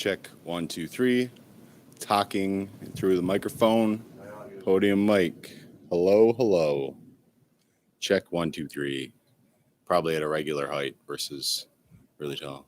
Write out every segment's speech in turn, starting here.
Check 1, 2, 3. Talking through the microphone. Podium mic. Hello, hello. Check 1, 2, 3. Probably at a regular height versus really tall.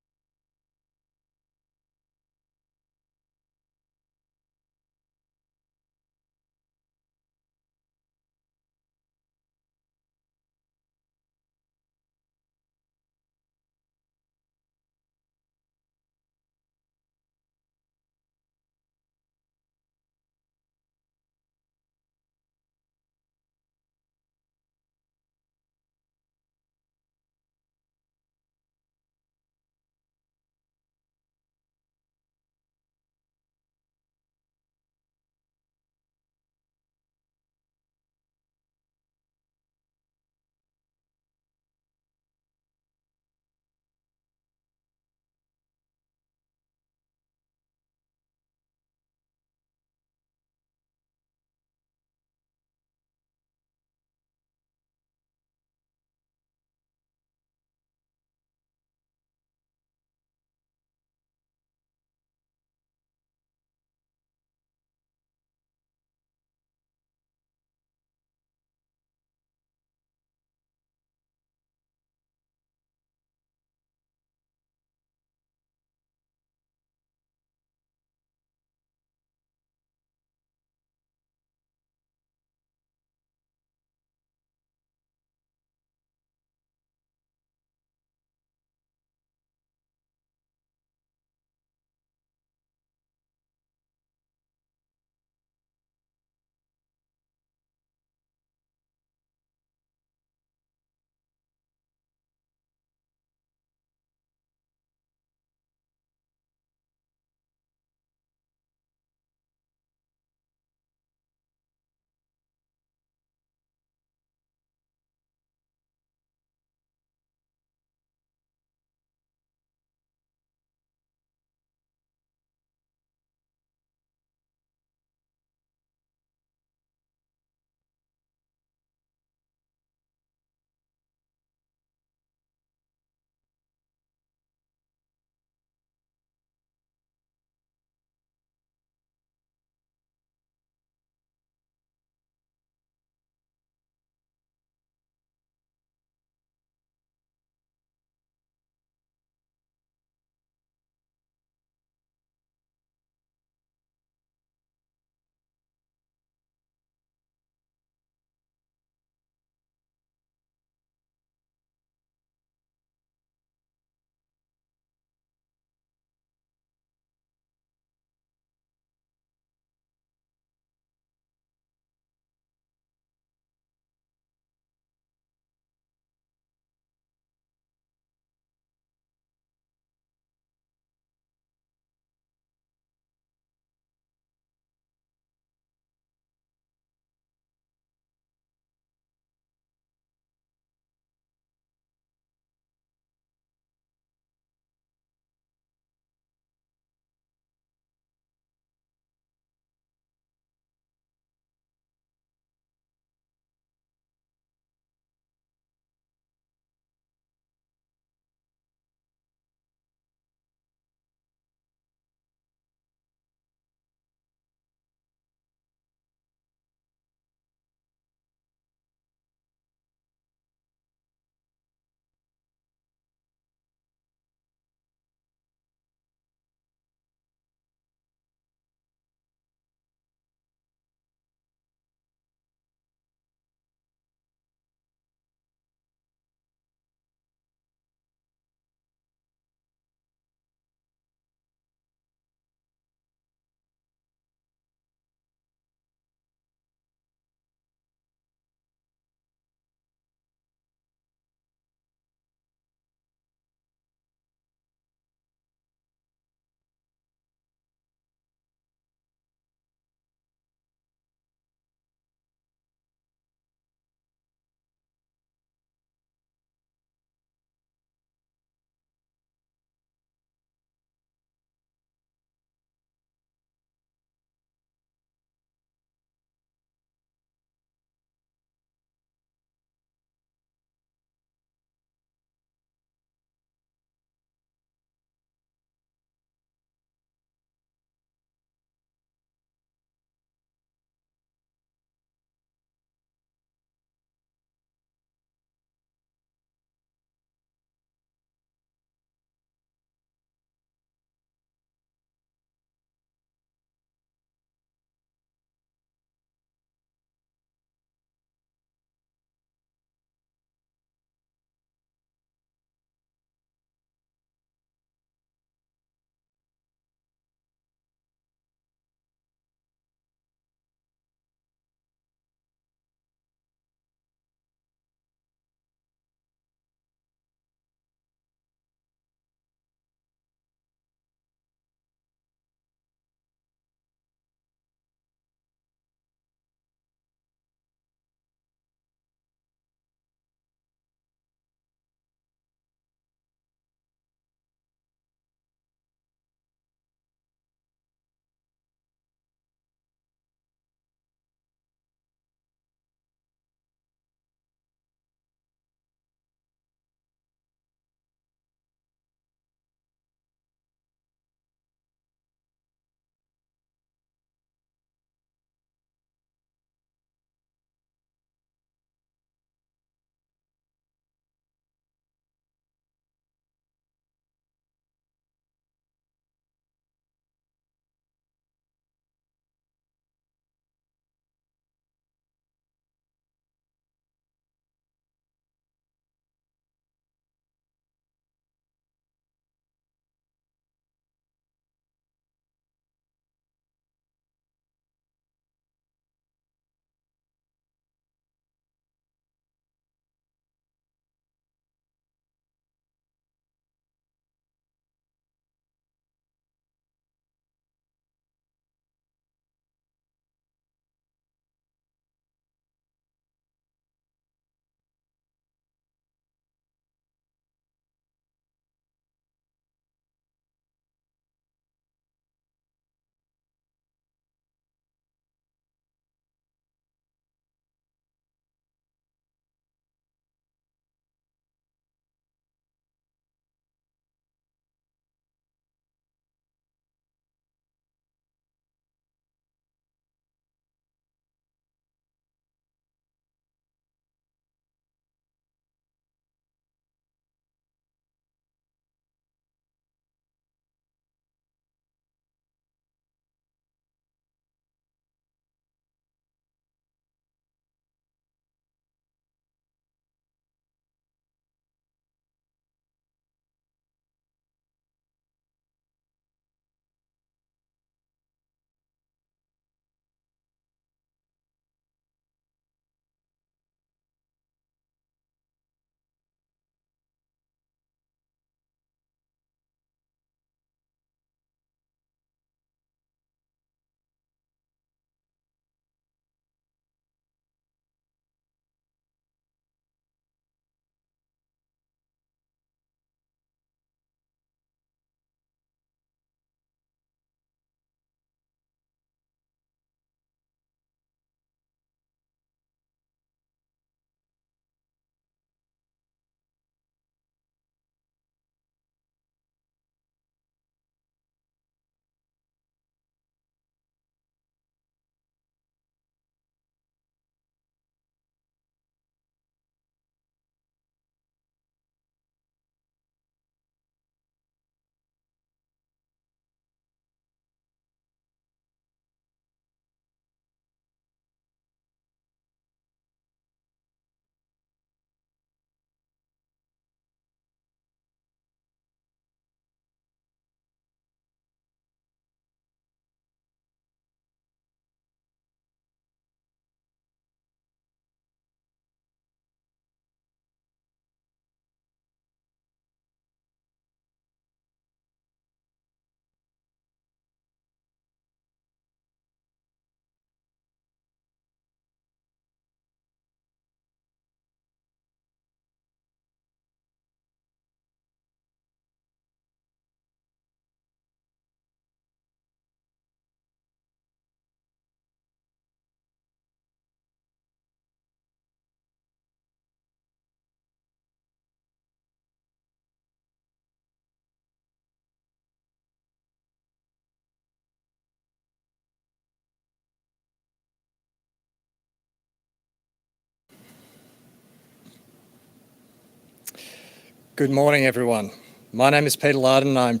Good morning, everyone. My name is Peter Larden and I'm from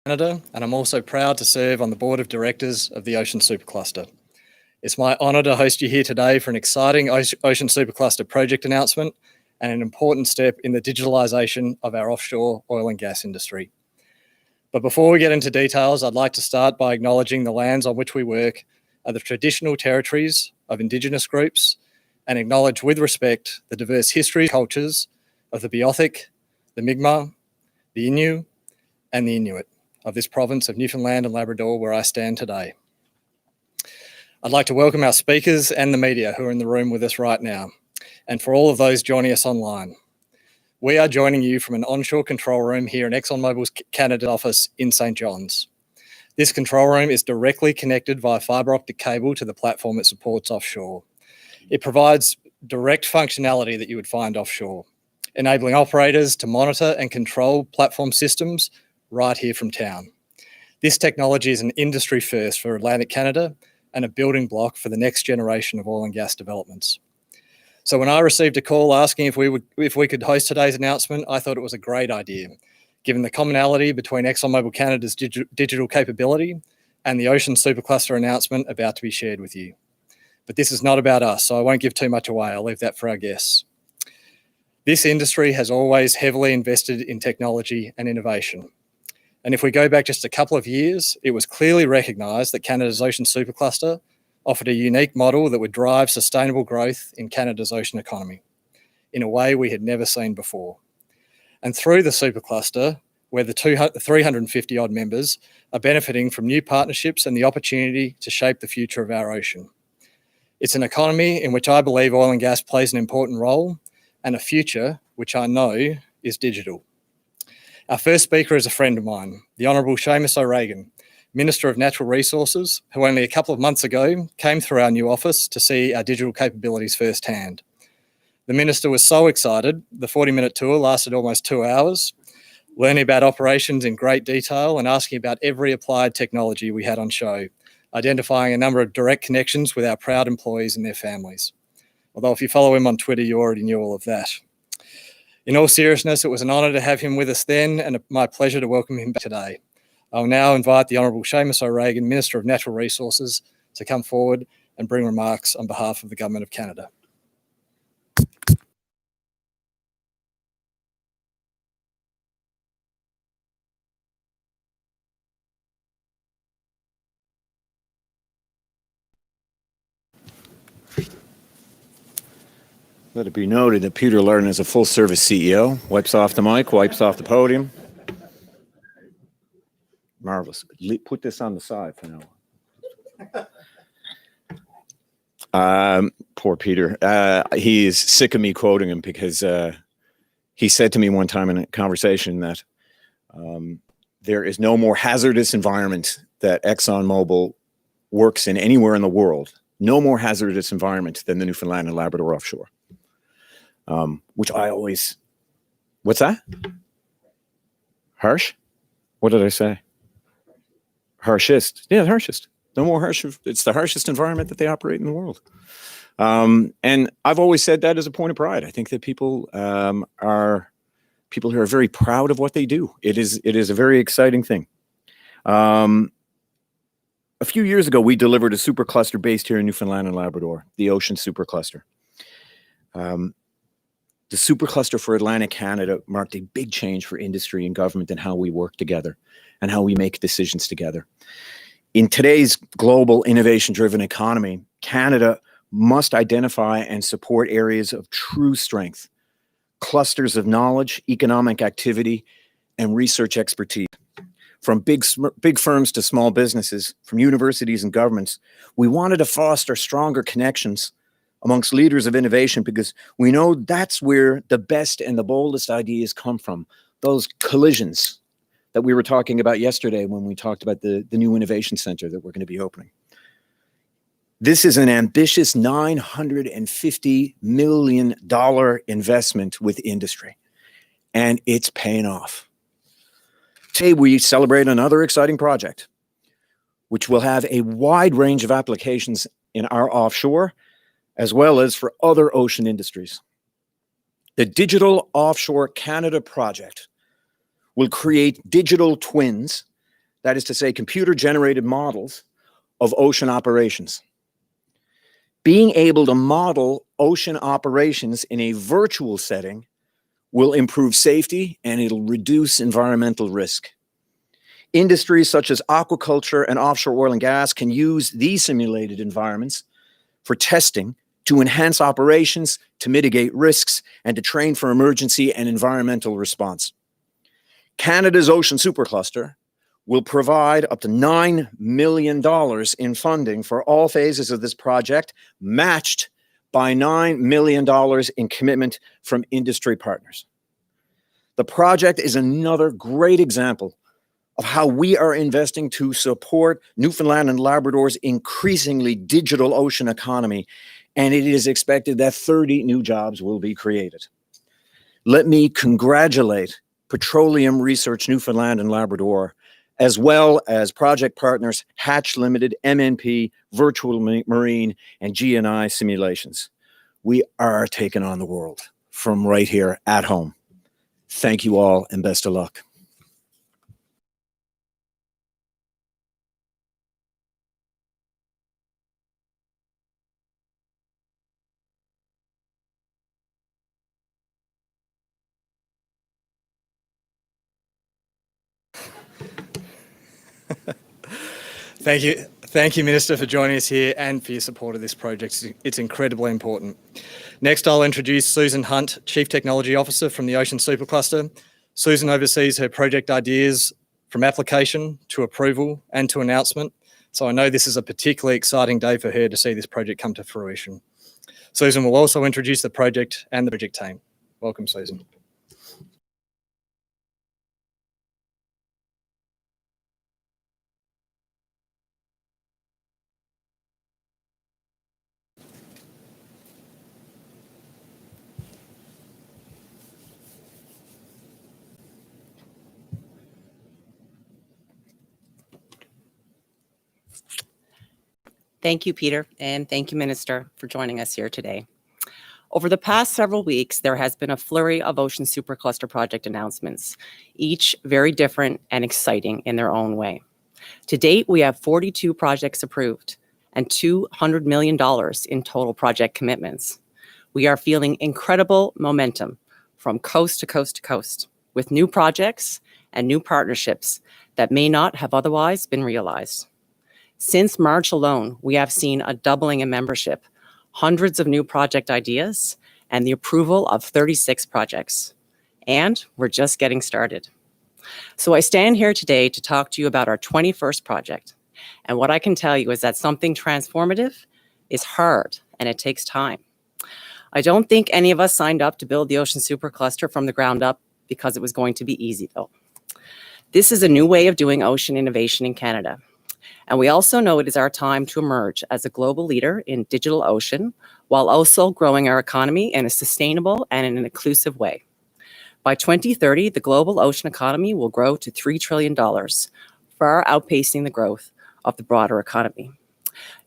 Canada, and I'm also proud to serve on the board of directors of the Ocean Supercluster. It's my honour to host you here today for an exciting Ocean Supercluster project announcement and an important step in the digitalisation of our offshore oil and gas industry. But before we get into details, I'd like to start by acknowledging the lands on which we work are the traditional territories of Indigenous groups and acknowledge with respect the diverse history and cultures of the Beothuk, the Mi'kmaq, the Innu, and the Inuit of this province of Newfoundland and Labrador where I stand today. I'd like to welcome our speakers and the media who are in the room with us right now, and for all of those joining us online. We are joining you from an onshore control room here in ExxonMobil's Canada office in St. John's. This control room is directly connected via fibre optic cable to the platform it supports offshore. It provides direct functionality that you would find offshore, enabling operators to monitor and control platform systems right here from town. This technology is an industry first for Atlantic Canada and a building block for the next generation of oil and gas developments. So when I received a call asking if we could host today's announcement, I thought it was a great idea, given the commonality between ExxonMobil Canada's digital capability and the Ocean Supercluster announcement about to be shared with you. But this is not about us, so I won't give too much away. I'll leave that for our guests. This industry has always heavily invested in technology and innovation. And if we go back just a couple of years, it was clearly recognised that Canada's Ocean Supercluster offered a unique model that would drive sustainable growth in Canada's ocean economy in a way we had never seen before. And through the Supercluster, where the 350 odd members are benefiting from new partnerships and the opportunity to shape the future of our ocean. It's an economy in which I believe oil and gas plays an important role, and a future which I know is digital. Our first speaker is a friend of mine, the Honourable Seamus O'Regan, Minister of Natural Resources, who only a couple of months ago came through our new office to see our digital capabilities firsthand. The Minister was so excited, the 40-minute tour lasted almost 2 hours, learning about operations in great detail and asking about every applied technology we had on show, identifying a number of direct connections with our proud employees and their families. Although if you follow him on Twitter, you already knew all of that. In all seriousness, it was an honour to have him with us then and my pleasure to welcome him back today. I'll now invite the Honourable Seamus O'Regan, Minister of Natural Resources, to come forward and bring remarks on behalf of the Government of Canada. Let it be noted that Peter Larden is a full-service CEO. Wipes off the mic, wipes off the podium. Marvelous. Put this on the side for now. Poor Peter. He is sick of me quoting him because he said to me one time in a conversation that there is no more hazardous environment that ExxonMobil works in anywhere in the world. No more hazardous environment than the Newfoundland and Labrador offshore. Which I always, what's that? Harsh? What did I say? Harshest. Yeah, the harshest. No more harsh. It's the harshest environment that they operate in the world. And I've always said that as a point of pride. I think that people are people who are very proud of what they do. It is a very exciting thing. A few years ago, we delivered a supercluster based here in Newfoundland and Labrador, the Ocean Supercluster. The supercluster for Atlantic Canada marked a big change for industry and government and how we work together and how we make decisions together. In today's global innovation-driven economy, Canada must identify and support areas of true strength, clusters of knowledge, economic activity, and research expertise. From big firms to small businesses, from universities and governments, we wanted to foster stronger connections amongst leaders of innovation because we know that's where the best and the boldest ideas come from. Those collisions that we were talking about yesterday when we talked about the new innovation center that we're going to be opening. This is an ambitious $950 million investment with industry, and it's paying off. Today, we celebrate another exciting project, which will have a wide range of applications in our offshore, as well as for other ocean industries. The Digital Offshore Canada project will create digital twins, that is to say, computer-generated models of ocean operations. Being able to model ocean operations in a virtual setting will improve safety and it'll reduce environmental risk. Industries such as aquaculture and offshore oil and gas can use these simulated environments for testing to enhance operations, to mitigate risks, and to train for emergency and environmental response. Canada's Ocean Supercluster will provide up to $9 million in funding for all phases of this project, matched by $9 million in commitment from industry partners. The project is another great example of how we are investing to support Newfoundland and Labrador's increasingly digital ocean economy, and it is expected that 30 new jobs will be created. Let me congratulate Petroleum Research Newfoundland and Labrador, as well as project partners Hatch Limited, MNP, Virtual Marine, and GNI Simulations. We are taking on the world from right here at home. Thank you all and best of luck. Thank you, Minister, for joining us here and for your support of this project. It's incredibly important. Next, I'll introduce Susan Hunt, Chief Technology Officer from the Ocean Supercluster. Susan oversees her project ideas from application to approval and to announcement. So I know this is a particularly exciting day for her to see this project come to fruition. Susan will also introduce the project and the project team. Welcome, Susan. Thank you, Peter, and thank you, Minister, for joining us here today. Over the past several weeks, there has been a flurry of Ocean Supercluster project announcements, each very different and exciting in their own way. To date, we have 42 projects approved and $200 million in total project commitments. We are feeling incredible momentum from coast to coast to coast, with new projects and new partnerships that may not have otherwise been realized. Since March alone, we have seen a doubling in membership, hundreds of new project ideas, and the approval of 36 projects. And we're just getting started. So I stand here today to talk to you about our 21st project. And what I can tell you is that something transformative is hard and it takes time. I don't think any of us signed up to build the Ocean Supercluster from the ground up because it was going to be easy, though. This is a new way of doing ocean innovation in Canada. And we also know it is our time to emerge as a global leader in digital ocean, while also growing our economy in a sustainable and in an inclusive way. By 2030, the global ocean economy will grow to $3 trillion, far outpacing the growth of the broader economy.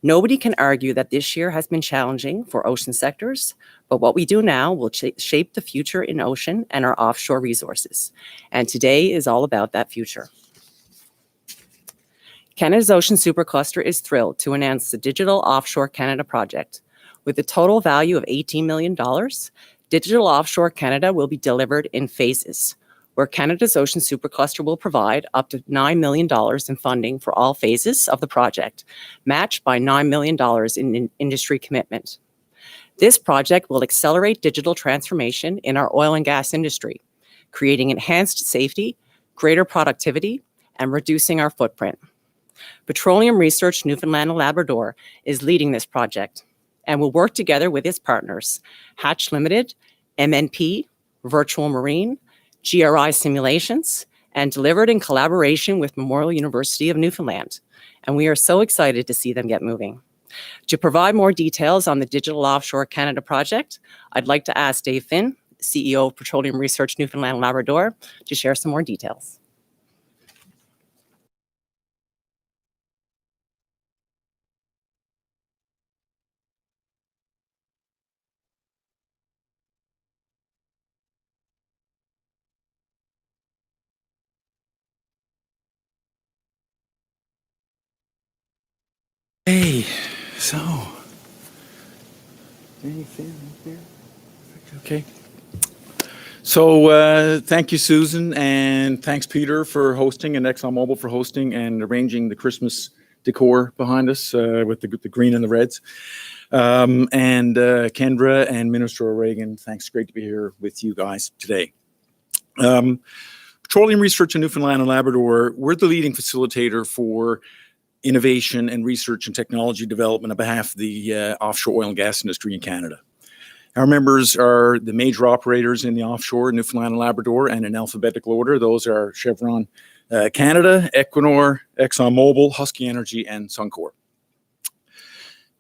Nobody can argue that this year has been challenging for ocean sectors, but what we do now will shape the future in ocean and our offshore resources. And today is all about that future. Canada's Ocean Supercluster is thrilled to announce the Digital Offshore Canada project. With a total value of $18 million, Digital Offshore Canada will be delivered in phases, where Canada's Ocean Supercluster will provide up to $9 million in funding for all phases of the project, matched by $9 million in industry commitment. This project will accelerate digital transformation in our oil and gas industry, creating enhanced safety, greater productivity, and reducing our footprint. Petroleum Research Newfoundland and Labrador is leading this project and will work together with its partners, Hatch Limited, MNP, Virtual Marine, GRI Simulations, and delivered in collaboration with Memorial University of Newfoundland. And we are so excited to see them get moving. To provide more details on the Digital Offshore Canada project, I'd like to ask Dave Finn, CEO of Petroleum Research Newfoundland and Labrador, to share some more details. Hey, so okay. So thank you, Susan, and thanks, Peter, for hosting, and ExxonMobil for hosting and arranging the Christmas decor behind us with the green and the reds. And Kendra and Minister O'Regan, thanks. Great to be here with you guys today. Petroleum Research in Newfoundland and Labrador, we're the leading facilitator for innovation and research and technology development on behalf of the offshore oil and gas industry in Canada. Our members are the major operators in the offshore, Newfoundland and Labrador, and in alphabetical order. Those are Chevron Canada, Equinor, ExxonMobil, Husky Energy, and Suncor.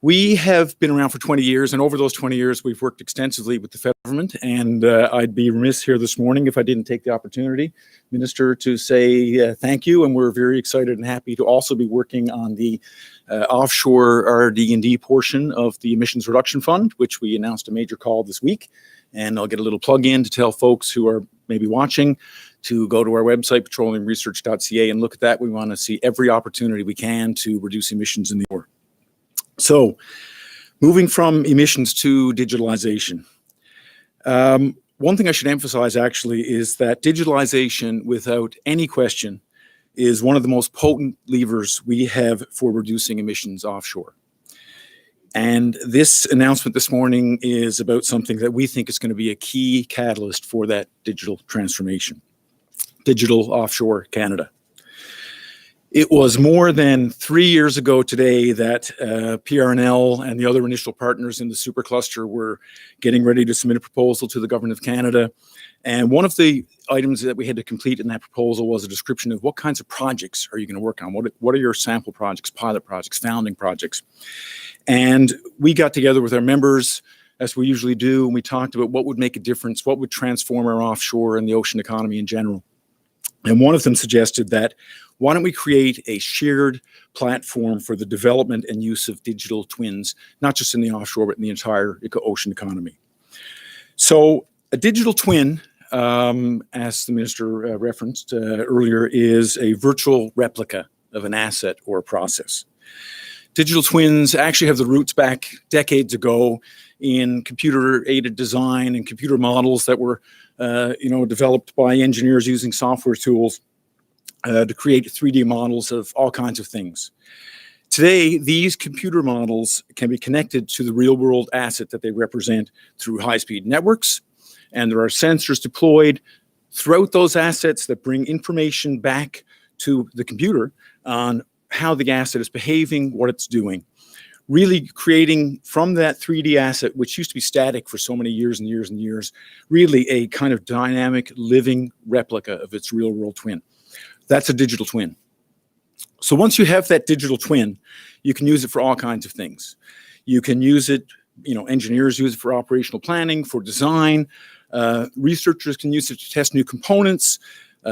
We have been around for 20 years, and over those 20 years, we've worked extensively with the federal government, and I'd be remiss here this morning if I didn't take the opportunity, Minister, to say thank you, and we're very excited and happy to also be working on the offshore RD&D portion of the Emissions Reduction Fund, which we announced a major call this week, and I'll get a little plug in to tell folks who are maybe watching to go to our website, petroleumresearch.ca, and look at that. We want to see every opportunity we can to reduce emissions in the oil. So, moving from emissions to digitalization. One thing I should emphasize actually is that digitalization, without any question, is one of the most potent levers we have for reducing emissions offshore. And this announcement this morning is about something that we think is going to be a key catalyst for that digital transformation. Digital Offshore Canada. It was more than 3 years ago today that PRNL and the other initial partners in the supercluster were getting ready to submit a proposal to the Government of Canada. And one of the items that we had to complete in that proposal was a description of what kinds of projects are you going to work on? What are your sample projects, pilot projects, founding projects? And we got together with our members, as we usually do, and we talked about what would make a difference, what would transform our offshore and the ocean economy in general. And one of them suggested that, why don't we create a shared platform for the development and use of digital twins, not just in the offshore, but in the entire ocean economy. So a digital twin, as the minister referenced earlier, is a virtual replica of an asset or a process. Digital twins actually have the roots back decades ago in computer-aided design and computer models that were developed by engineers using software tools to create 3D models of all kinds of things. Today, these computer models can be connected to the real-world asset that they represent through high-speed networks, and there are sensors deployed throughout those assets that bring information back to the computer on how the asset is behaving, what it's doing. Really creating from that 3D asset, which used to be static for so many years and years and years, really a kind of dynamic, living replica of its real-world twin. That's a digital twin. So once you have that digital twin, you can use it for all kinds of things. You can use it, engineers use it for operational planning, for design. Researchers can use it to test new components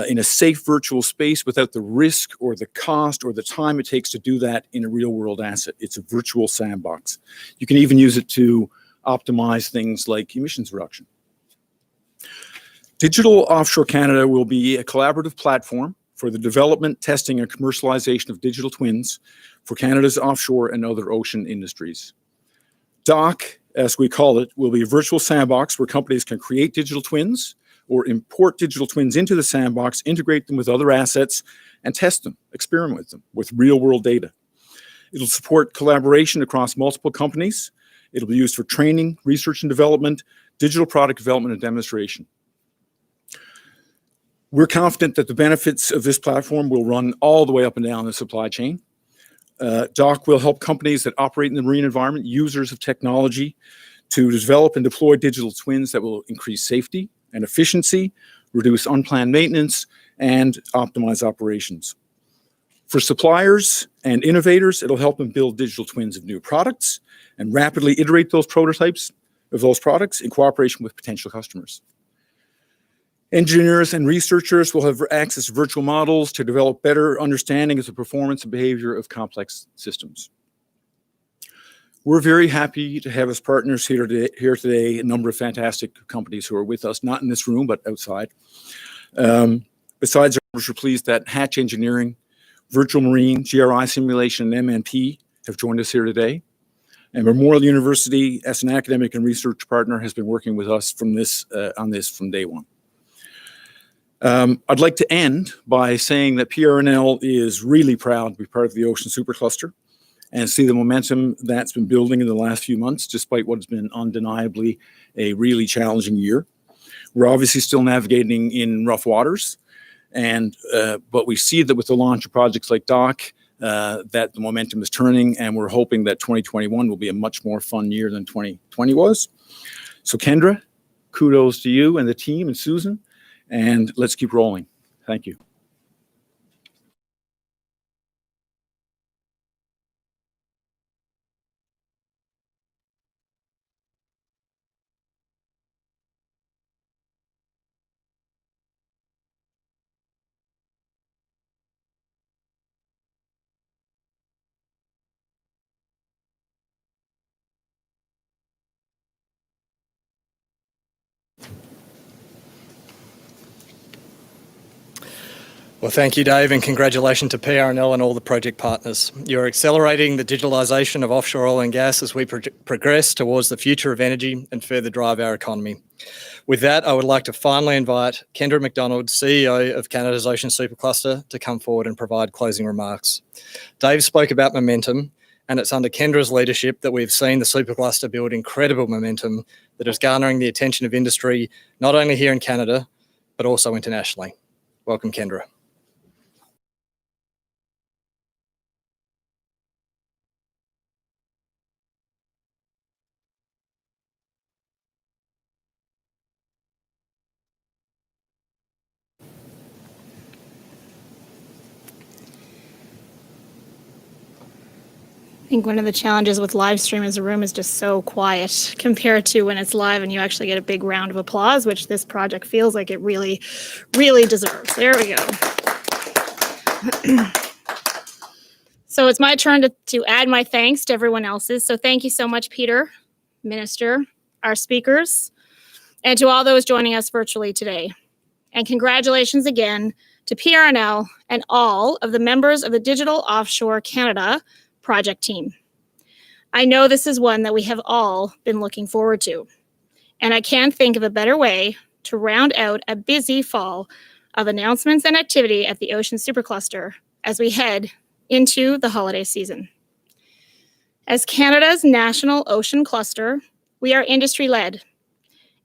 in a safe virtual space without the risk or the cost or the time it takes to do that in a real-world asset. It's a virtual sandbox. You can even use it to optimize things like emissions reduction. Digital Offshore Canada will be a collaborative platform for the development, testing, and commercialization of digital twins for Canada's offshore and other ocean industries. DOC, as we call it, will be a virtual sandbox where companies can create digital twins or import digital twins into the sandbox, integrate them with other assets, and test them, experiment with them with real-world data. It'll support collaboration across multiple companies. It'll be used for training, research and development, digital product development, and demonstration. We're confident that the benefits of this platform will run all the way up and down the supply chain. DOC will help companies that operate in the marine environment, users of technology, to develop and deploy digital twins that will increase safety and efficiency, reduce unplanned maintenance, and optimize operations. For suppliers and innovators, it'll help them build digital twins of new products and rapidly iterate those prototypes of those products in cooperation with potential customers. Engineers and researchers will have access to virtual models to develop better understanding of the performance and behavior of complex systems. We're very happy to have as partners here today a number of fantastic companies who are with us, not in this room, but outside. Besides, we're pleased that Hatch Engineering, Virtual Marine, GRI Simulation, and MNP have joined us here today. And Memorial University, as an academic and research partner, has been working with us from on this from day one. I'd like to end by saying that PRNL is really proud to be part of the Ocean Supercluster and see the momentum that's been building in the last few months, despite what has been undeniably a really challenging year. We're obviously still navigating in rough waters, but we see that with the launch of projects like DOC, that the momentum is turning, and we're hoping that 2021 will be a much more fun year than 2020 was. So Kendra, kudos to you and the team and Susan, and let's keep rolling. Thank you. Well, thank you, Dave, and congratulations to PRNL and all the project partners. You're accelerating the digitalisation of offshore oil and gas as we progress towards the future of energy and further drive our economy. With that, I would like to finally invite Kendra McDonald, CEO of Canada's Ocean Supercluster, to come forward and provide closing remarks. Dave spoke about momentum, and it's under Kendra's leadership that we've seen the Supercluster build incredible momentum that is garnering the attention of industry, not only here in Canada, but also internationally. Welcome, Kendra. I think one of the challenges with live stream is the room is just so quiet compared to when it's live and you actually get a big round of applause, which this project feels like it really, really deserves. There we go. So it's my turn to add my thanks to everyone else's. So thank you so much, Peter, Minister, our speakers, and to all those joining us virtually today. And congratulations again to PRNL and all of the members of the Digital Offshore Canada project team. I know this is one that we have all been looking forward to, and I can't think of a better way to round out a busy fall of announcements and activity at the Ocean Supercluster as we head into the holiday season. As Canada's national ocean cluster, we are industry-led,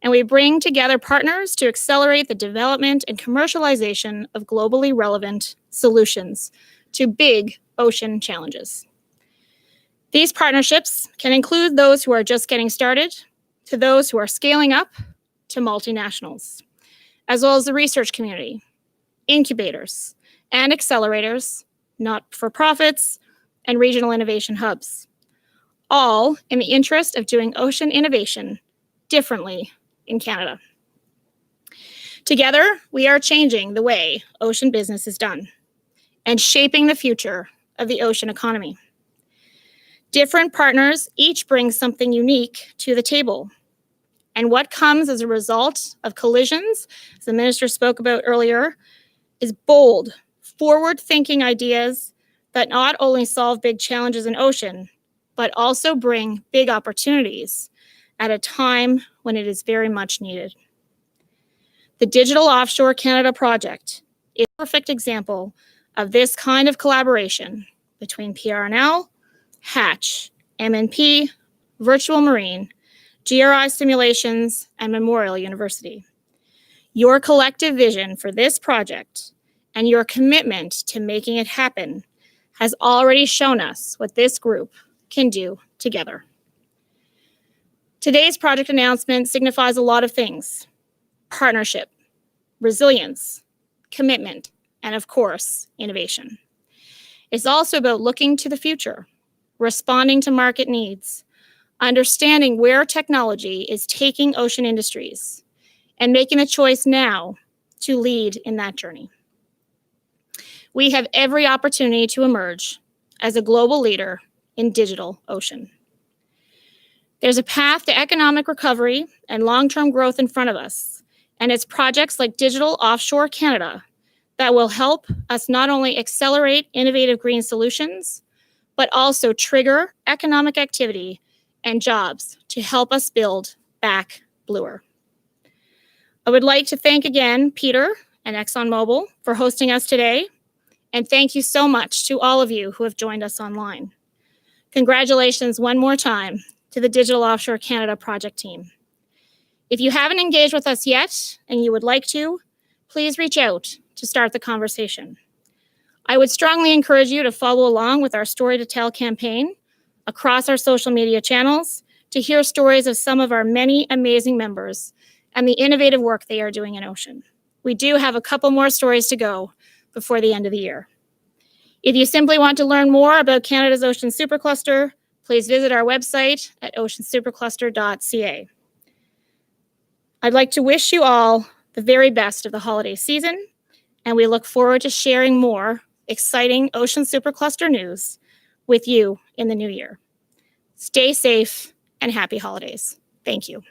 and we bring together partners to accelerate the development and commercialization of globally relevant solutions to big ocean challenges. These partnerships can include those who are just getting started, to those who are scaling up, to multinationals, as well as the research community, incubators, and accelerators, not-for-profits, and regional innovation hubs, all in the interest of doing ocean innovation differently in Canada. Together, we are changing the way ocean business is done and shaping the future of the ocean economy. Different partners each bring something unique to the table. And what comes as a result of collisions, as the minister spoke about earlier, is bold, forward-thinking ideas that not only solve big challenges in ocean, but also bring big opportunities at a time when it is very much needed. The Digital Offshore Canada project is a perfect example of this kind of collaboration between PRNL, Hatch, MNP, Virtual Marine, GRI Simulations, and Memorial University. Your collective vision for this project and your commitment to making it happen has already shown us what this group can do together. Today's project announcement signifies a lot of things: partnership, resilience, commitment, and of course, innovation. It's also about looking to the future, responding to market needs, understanding where technology is taking ocean industries, and making a choice now to lead in that journey. We have every opportunity to emerge as a global leader in digital ocean. There's a path to economic recovery and long-term growth in front of us, and it's projects like Digital Offshore Canada that will help us not only accelerate innovative green solutions, but also trigger economic activity and jobs to help us build back bluer. I would like to thank again Peter and ExxonMobil for hosting us today, and thank you so much to all of you who have joined us online. Congratulations one more time to the Digital Offshore Canada project team. If you haven't engaged with us yet and you would like to, please reach out to start the conversation. I would strongly encourage you to follow along with our Story to Tell campaign across our social media channels to hear stories of some of our many amazing members and the innovative work they are doing in ocean. We do have a couple more stories to go before the end of the year. If you simply want to learn more about Canada's Ocean Supercluster, please visit our website at oceansupercluster.ca. I'd like to wish you all the very best of the holiday season, and we look forward to sharing more exciting Ocean Supercluster news with you in the new year. Stay safe and happy holidays. Thank you.